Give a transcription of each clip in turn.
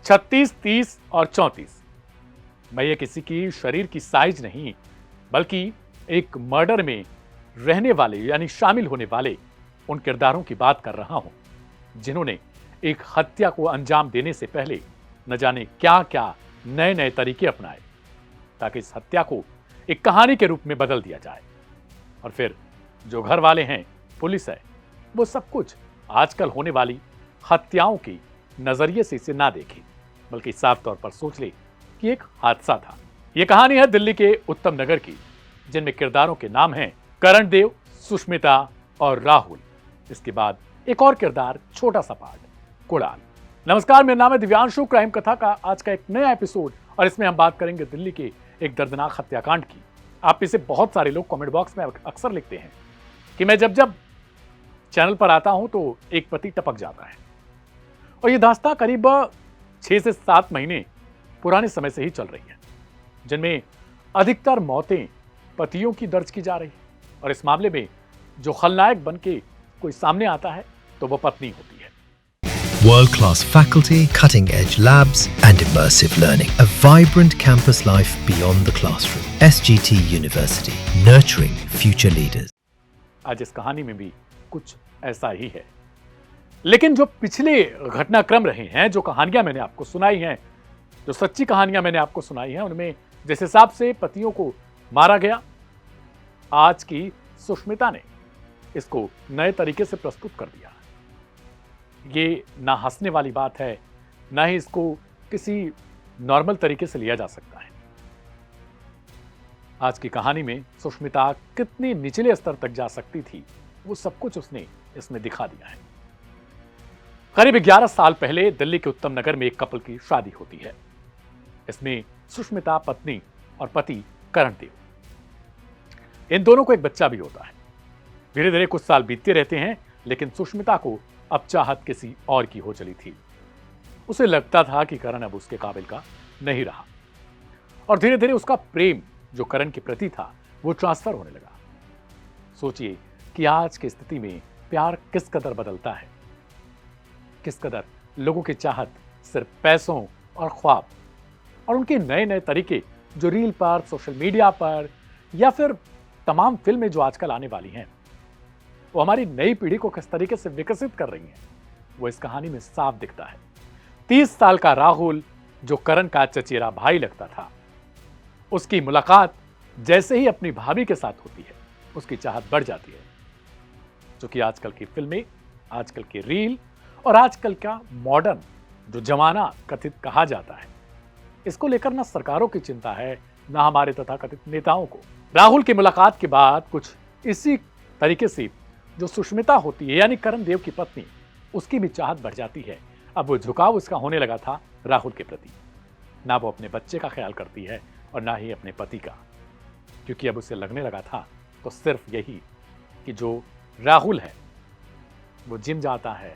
36, 30 और 34। मैं ये किसी की शरीर की साइज नहीं, बल्कि एक मर्डर में रहने वाले यानी शामिल होने वाले उन किरदारों की बात कर रहा हूं, जिन्होंने एक हत्या को अंजाम देने से पहले न जाने क्या क्या नए नए तरीके अपनाए, ताकि इस हत्या को एक कहानी के रूप में बदल दिया जाए। और फिर जो घर वाले हैं, पुलिस है, वो सब कुछ आजकल होने वाली हत्याओं के नजरिए से इसे ना देखे, बल्कि साफ तौर पर सोच ले कि एक हादसा था। यह कहानी है दिल्ली के उत्तम नगर की, जिनमें किरदारों के नाम हैं करण देव, सुष्मिता और राहुल। इसके बाद एक और किरदार, छोटा सा पार्ट, कुणाल। नमस्कार, मेरा नाम है दिव्यांशु। क्राइम कथा का आज का एक नया एपिसोड, और इसमें हम बात करेंगे दिल्ली के एक दर्दनाक हत्याकांड की। आप इसे बहुत सारे लोग कमेंट बॉक्स में अक्सर लिखते हैं कि मैं जब जब चैनल पर आता हूं तो एक पति टपक जाता है, और यह दास्तां करीब 6 से 7 महीने पुराने समय से ही चल रही है, जिनमें अधिकतर मौतें पतियों की दर्ज की जा रही है। और इस मामले में जो खलनायक बन के कोई सामने आता है तो वो पत्नी होती है। World-class faculty, cutting-edge labs and immersive learning. A vibrant campus life beyond the classroom. SGT University, nurturing future leaders. आज इस कहानी में भी कुछ ऐसा ही है, लेकिन जो पिछले घटनाक्रम रहे हैं, जो कहानियां मैंने आपको सुनाई हैं, जो सच्ची कहानियां मैंने आपको सुनाई हैं, उनमें जिस हिसाब से पतियों को मारा गया, आज की सुष्मिता ने इसको नए तरीके से प्रस्तुत कर दिया। ये ना हंसने वाली बात है, ना ही इसको किसी नॉर्मल तरीके से लिया जा सकता है। आज की कहानी में सुष्मिता कितनी निचले स्तर तक जा सकती थी, वो सब कुछ उसने इसमें दिखा दिया है। करीब 11 साल पहले दिल्ली के उत्तम नगर में एक कपल की शादी होती है। इसमें सुष्मिता पत्नी और पति करण देव, इन दोनों को एक बच्चा भी होता है। धीरे धीरे कुछ साल बीतते रहते हैं, लेकिन सुष्मिता को अब चाहत किसी और की हो चली थी। उसे लगता था कि करण अब उसके काबिल का नहीं रहा, और धीरे धीरे उसका प्रेम जो करण के प्रति था वो ट्रांसफर होने लगा। सोचिए कि आज की स्थिति में प्यार किस कदर बदलता है, किस कदर लोगों की चाहत सिर्फ पैसों और ख्वाब और उनके नए नए तरीके जो रील पर, सोशल मीडिया पर, या फिर तमाम फिल्में जो आजकल आने वाली हैं, वो हमारी नई पीढ़ी को किस तरीके से विकसित कर रही हैं, वो इस कहानी में साफ दिखता है। 30 साल का राहुल, जो करण का चचेरा भाई लगता था, उसकी मुलाकात जैसे ही अपनी भाभी के साथ होती है, उसकी चाहत बढ़ जाती है। जो कि आजकल की फिल्में, आजकल की रील और आजकल का मॉडर्न जो जमाना कथित कहा जाता है, इसको लेकर ना सरकारों की चिंता है, ना हमारे तथाकथित नेताओं को। राहुल की मुलाकात के बाद कुछ इसी तरीके से जो सुष्मिता होती है, यानी करण देव की पत्नी, उसकी भी चाहत बढ़ जाती है। अब वो झुकाव उसका होने लगा था राहुल के प्रति। ना वो अपने बच्चे का ख्याल करती है और ना ही अपने पति का, क्योंकि अब उसे लगने लगा था तो सिर्फ यही कि जो राहुल है वो जिम जाता है,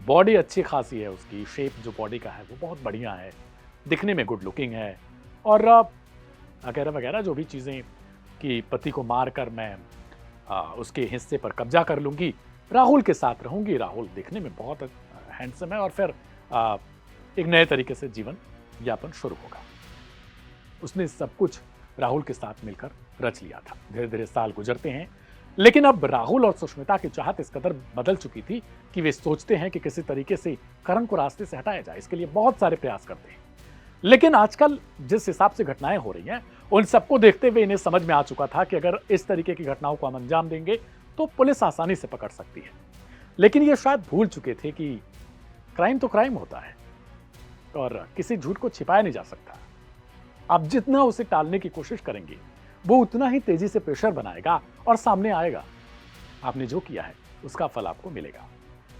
बॉडी अच्छी खासी है, उसकी शेप जो बॉडी का है वो बहुत बढ़िया है, दिखने में गुड लुकिंग है, और वगैरह वगैरह जो भी चीज़ें कि पति को मार कर मैं उसके हिस्से पर कब्जा कर लूंगी, राहुल के साथ रहूंगी, राहुल दिखने में बहुत हैंडसम है, और फिर एक नए तरीके से जीवन यापन शुरू होगा। उसने सब कुछ राहुल के साथ मिलकर रच लिया था। धीरे धीरे साल गुजरते हैं, लेकिन अब राहुल और सुष्मिता की चाहत इस कदर बदल चुकी थी कि वे सोचते हैं कि किसी तरीके से करण को रास्ते से हटाया जाए। इसके लिए बहुत सारे प्रयास करते हैं, लेकिन आजकल जिस हिसाब से घटनाएं हो रही हैं, उन सबको देखते हुए इन्हें समझ में आ चुका था कि अगर इस तरीके की घटनाओं को हम अंजाम देंगे तो पुलिस आसानी से पकड़ सकती है। लेकिन ये शायद भूल चुके थे कि क्राइम तो क्राइम होता है और किसी झूठ को छिपाया नहीं जा सकता। आप जितना उसे टालने की कोशिश करेंगे, वो उतना ही तेजी से प्रेशर बनाएगा और सामने आएगा। आपने जो किया है उसका फल आपको मिलेगा।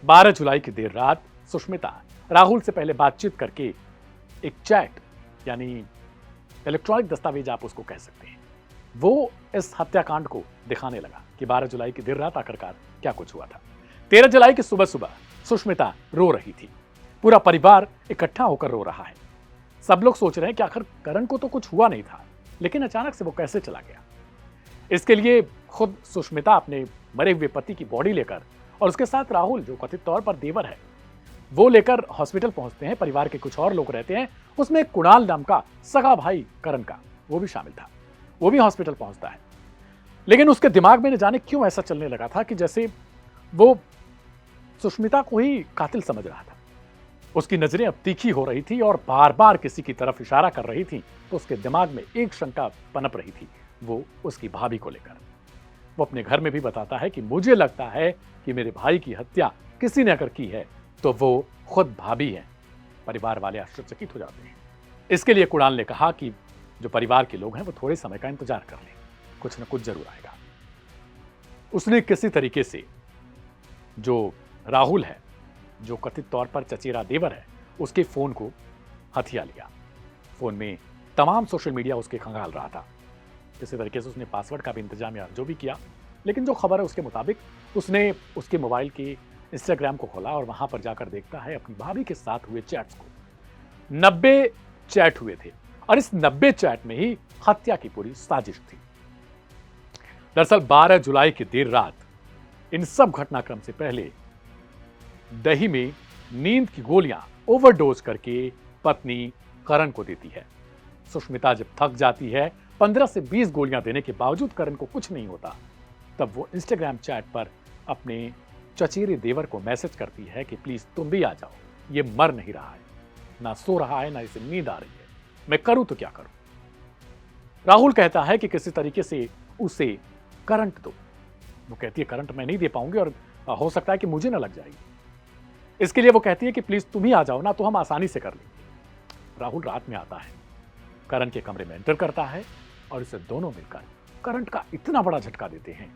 12 जुलाई की देर रात सुष्मिता राहुल से पहले बातचीत करके एक चैट, यानी इलेक्ट्रॉनिक दस्तावेज आप उसको कह सकते हैं, वो इस हत्याकांड को दिखाने लगा कि 12 जुलाई की देर रात आखिरकार क्या कुछ हुआ था। 13 जुलाई की सुबह सुबह सुष्मिता रो रही थी। पूरा परिवार इकट्ठा होकर रो रहा है। सब लोग सोच रहे हैं कि आखिर करण को तो कुछ हुआ नहीं था, लेकिन अचानक से वो कैसे चला गया। इसके लिए खुद सुष्मिता अपने मरे हुए पति की बॉडी लेकर और उसके साथ राहुल, जो कथित तौर पर देवर है, वो लेकर हॉस्पिटल पहुंचते हैं। परिवार के कुछ और लोग रहते हैं, उसमें कुणाल नाम का सगा भाई करण का, वो भी शामिल था। वो भी हॉस्पिटल पहुंचता है, लेकिन उसके दिमाग में न जाने क्यों ऐसा चलने लगा था कि जैसे वो सुष्मिता को ही कातिल समझ रहा था। उसकी नजरें अब तीखी हो रही थी और बार बार किसी की तरफ इशारा कर रही थी, तो उसके दिमाग में एक शंका पनप रही थी, वो उसकी भाभी को लेकर। वो अपने घर में भी बताता है कि मुझे लगता है कि मेरे भाई की हत्या किसी ने अगर की है तो वो खुद भाभी है। परिवार वाले आश्चर्यचकित हो जाते हैं। इसके लिए कुणाल ने कहा कि जो परिवार के लोग हैं वो थोड़े समय का इंतजार कर लें, कुछ न कुछ जरूर आएगा। उसने किसी तरीके से जो राहुल है, जो कथित तौर पर चचेरा देवर है, उसके फोन को हथिया लिया। फोन में तमाम सोशल मीडिया उसके खंगाल रहा था। किसी तरीके से उसने पासवर्ड का भी इंतजाम या जो भी किया, लेकिन जो खबर है उसके मुताबिक उसने उसके मोबाइल के इंस्टाग्राम को खोला और वहां पर जाकर देखता है अपनी भाभी के साथ हुए चैट्स को। 90 चैट हुए थे और इस 90 चैट में ही हत्या की पूरी साजिश थी। दरअसल 12 जुलाई की देर रात इन सब घटनाक्रम से पहले दही में नींद की गोलियां ओवरडोज करके पत्नी करण को देती है। सुष्मिता जब थक जाती है, 15 से 20 गोलियां देने के बावजूद करण को कुछ नहीं होता, तब वो इंस्टाग्राम चैट पर अपने चचेरे देवर को मैसेज करती है कि प्लीज तुम भी आ जाओ, ये मर नहीं रहा है, ना सो रहा है, ना इसे नींद आ रही है, मैं करूं तो क्या करूं। राहुल कहता है कि किसी तरीके से उसे करंट दो। वो कहती है करंट मैं नहीं दे पाऊंगी और हो सकता है कि मुझे ना लग जाएगी। इसके लिए वो कहती है कि प्लीज तुम ही आ जाओ ना, तो हम आसानी से कर लेंगे। राहुल रात में आता है, करण के कमरे में एंटर करता है और इसे दोनों मिलकर करंट का इतना बड़ा झटका देते हैं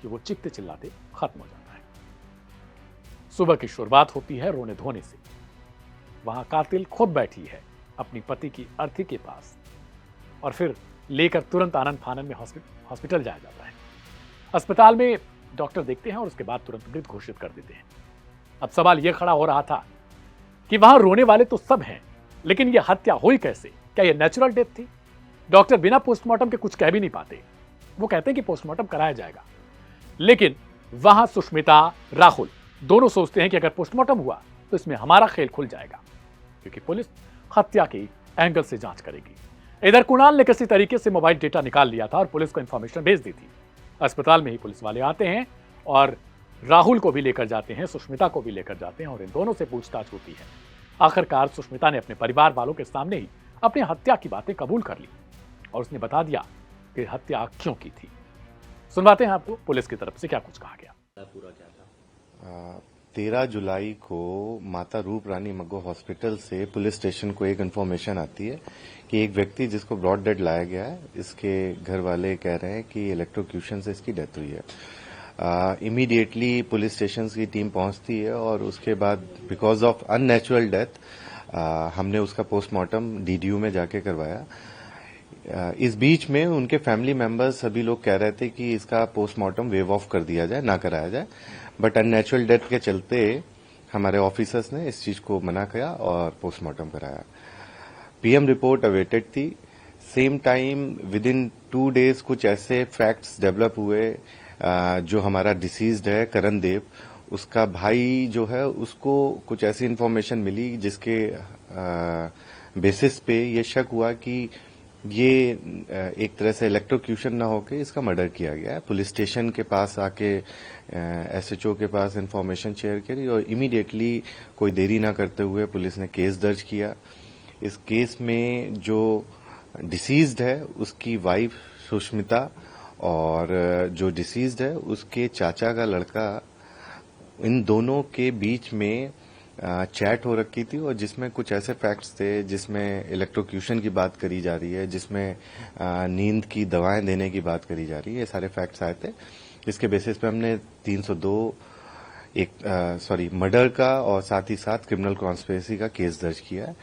कि वो चीखते चिल्लाते खत्म हो जाता है। सुबह की शुरुआत होती है रोने धोने से। वहां कातिल खुद बैठी है अपनी पति की अर्थी के पास और फिर लेकर तुरंत आनंद फानंद में हॉस्पिटल जाया जाता है। अस्पताल में डॉक्टर देखते हैं और उसके बाद तुरंत मृत घोषित कर देते हैं। अब सवाल यह खड़ा हो रहा था कि वहां रोने वाले तो सब हैं, लेकिन यह हत्या हुई कैसे? क्या यह नेचुरल डेथ थी? डॉक्टर बिना पोस्टमार्टम के कुछ कह भी नहीं पाते। वो कहते हैं कि पोस्टमार्टम कराया जाएगा, लेकिन वहां सुष्मिता, राहुल दोनों सोचते हैं कि अगर पोस्टमार्टम हुआ तो इसमें हमारा खेल खुल जाएगा, क्योंकि पुलिस हत्या के एंगल से जांच करेगी। इधर कुणाल ने किसी तरीके से मोबाइल डेटा निकाल लिया था और पुलिस को इंफॉर्मेशन भेज दी थी। अस्पताल में ही पुलिस वाले आते हैं और राहुल को भी लेकर जाते हैं, सुष्मिता को भी लेकर जाते हैं और इन दोनों से पूछताछ होती है। आखिरकार सुष्मिता ने अपने परिवार वालों के सामने ही अपनी हत्या की बातें कबूल कर ली और उसने बता दिया कि हत्या क्यों की थी। सुनवाते हैं आपको पुलिस की तरफ से क्या कुछ कहा गया। पूरा क्या था? 13 जुलाई को माता रूप रानी मग्गो हॉस्पिटल से पुलिस स्टेशन को एक इन्फॉर्मेशन आती है कि एक व्यक्ति जिसको ब्रॉड डेड लाया गया है, इसके घर वाले कह रहे हैं कि इलेक्ट्रोक्यूशन से इसकी डेथ हुई है। इमीडिएटली पुलिस स्टेशन की टीम पहुंचती है और उसके बाद बिकॉज ऑफ अननेचुरल डेथ हमने उसका पोस्टमार्टम डीडीयू में जाके करवाया। इस बीच में उनके फैमिली मेंबर्स सभी लोग कह रहे थे कि इसका पोस्टमार्टम वेव ऑफ कर दिया जाए, ना कराया जाए, बट अननेचुरल डेथ के चलते हमारे ऑफिसर्स ने इस चीज को मना किया और पोस्टमार्टम कराया। पीएम रिपोर्ट अवेटेड थी। Same time with in 2 days कुछ ऐसे फैक्ट्स डेवलप हुए। जो हमारा डिसीज्ड है करण देव, उसका भाई जो है उसको कुछ ऐसी इन्फॉर्मेशन मिली जिसके बेसिस पे ये शक हुआ कि ये एक तरह से इलेक्ट्रोक्यूशन ना होके इसका मर्डर किया गया है। पुलिस स्टेशन के पास आके एसएचओ के पास इन्फॉर्मेशन शेयर करी और इमीडिएटली कोई देरी ना करते हुए पुलिस ने केस दर्ज किया। इस केस में जो डिसीज्ड है उसकी वाइफ सुष्मिता और जो डिसीज्ड है उसके चाचा का लड़का, इन दोनों के बीच में चैट हो रखी थी और जिसमें कुछ ऐसे फैक्ट्स थे जिसमें इलेक्ट्रोक्यूशन की बात करी जा रही है, जिसमें नींद की दवाएं देने की बात करी जा रही है। ये सारे फैक्ट्स आए थे। इसके बेसिस पे हमने 302 मर्डर का और साथ ही साथ क्रिमिनल कॉन्स्पिरेसी का केस दर्ज किया है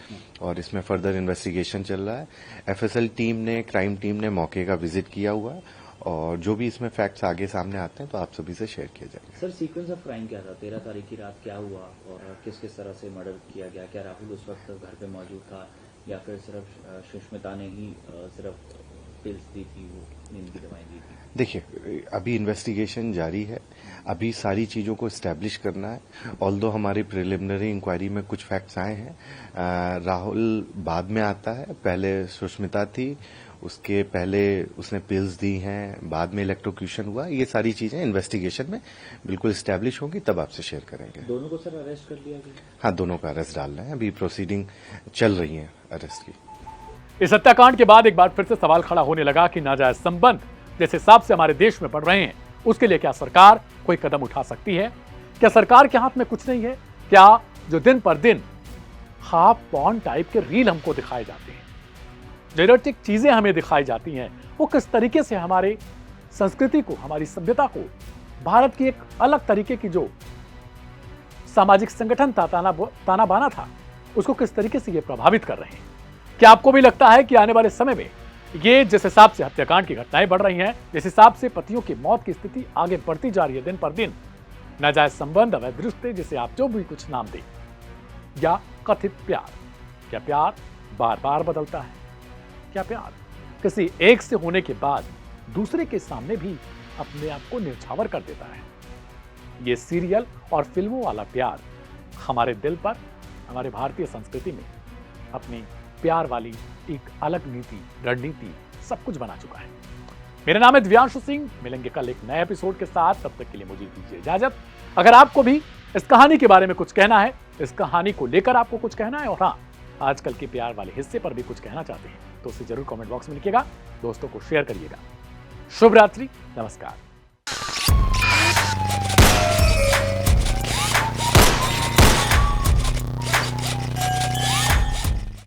और इसमें फर्दर इन्वेस्टिगेशन चल रहा है। एफएसएल टीम ने, क्राइम टीम ने मौके का विजिट किया हुआ है और जो भी इसमें फैक्ट्स आगे सामने आते हैं तो आप सभी से शेयर किए जाएंगे। सर, सीक्वेंस ऑफ क्राइम क्या था? 13 तारीख की रात क्या हुआ और किस किस तरह से मर्डर किया गया? क्या राहुल उस वक्त घर पे मौजूद था या फिर सिर्फ सुष्मिता ने ही सिर्फ पिल्स दी थी, वो नींद की दवाएं दी थी? देखिए, अभी इन्वेस्टिगेशन जारी है, अभी सारी चीज़ों को इस्टेब्लिश करना है। ऑल्दो हमारी प्रिलिमिनरी इंक्वायरी में कुछ फैक्ट्स आए हैं, राहुल बाद में आता है, पहले सुष्मिता थी, उसके पहले उसने पिल्स दी हैं, बाद में इलेक्ट्रोक्यूशन हुआ। ये सारी चीज़ें इन्वेस्टिगेशन में बिल्कुल इस्टेब्लिश होंगी, तब आपसे शेयर करेंगे। दोनों को सर अरेस्ट कर लिया गया? हाँ, दोनों का अरेस्ट डालना है, अभी प्रोसीडिंग चल रही है अरेस्ट की। इस हत्याकांड के बाद एक बार फिर से सवाल खड़ा होने लगा कि नाजायज संबंध जिस हिसाब से हमारे देश में बढ़ रहे हैं, उसके लिए क्या सरकार कोई कदम उठा सकती है? क्या सरकार के हाथ में कुछ नहीं है? क्या जो दिन पर दिन हाफ पॉर्न टाइप के रील हमको दिखाए जाते हैं, जो इरोटिक चीजें हमें दिखाई जाती हैं, वो किस तरीके से हमारे संस्कृति को, हमारी सभ्यता को, भारत की एक अलग तरीके की जो सामाजिक संगठन था, ताना बाना था, उसको किस तरीके से ये प्रभावित कर रहे हैं? क्या आपको भी लगता है कि आने वाले समय में ये जिस हिसाब से हत्याकांड की घटनाएं बढ़ रही हैं, जिस हिसाब से पतियों की मौत की स्थिति आगे बढ़ती जा रही है दिन पर दिन, नाजायज संबंध, अवैध रिश्ते, जिसे आप जो भी कुछ नाम दें, या कथित प्यार, क्या प्यार बार बार बदलता है? क्या प्यार किसी एक से होने के बाद दूसरे के सामने भी अपने आप को न्यौछावर कर देता है? ये सीरियल और फिल्मों वाला प्यार हमारे दिल पर, हमारे भारतीय संस्कृति में अपनी प्यार वाली एक अलग नीति, रणनीति, सब कुछ बना चुका है। मेरा नाम है दिव्यांशु सिंह, मिलेंगे कल एक नए एपिसोड के साथ, तब तक के लिए मुझे दीजिए इजाजत। अगर आपको भी इस कहानी के बारे में कुछ कहना है, इस कहानी को लेकर आपको कुछ कहना है, और हाँ, आजकल के प्यार वाले हिस्से पर भी कुछ कहना चाहते हैं, तो उसे जरूर कमेंट बॉक्स में लिखिएगा, दोस्तों को शेयर करिएगा। शुभ रात्रि, नमस्कार।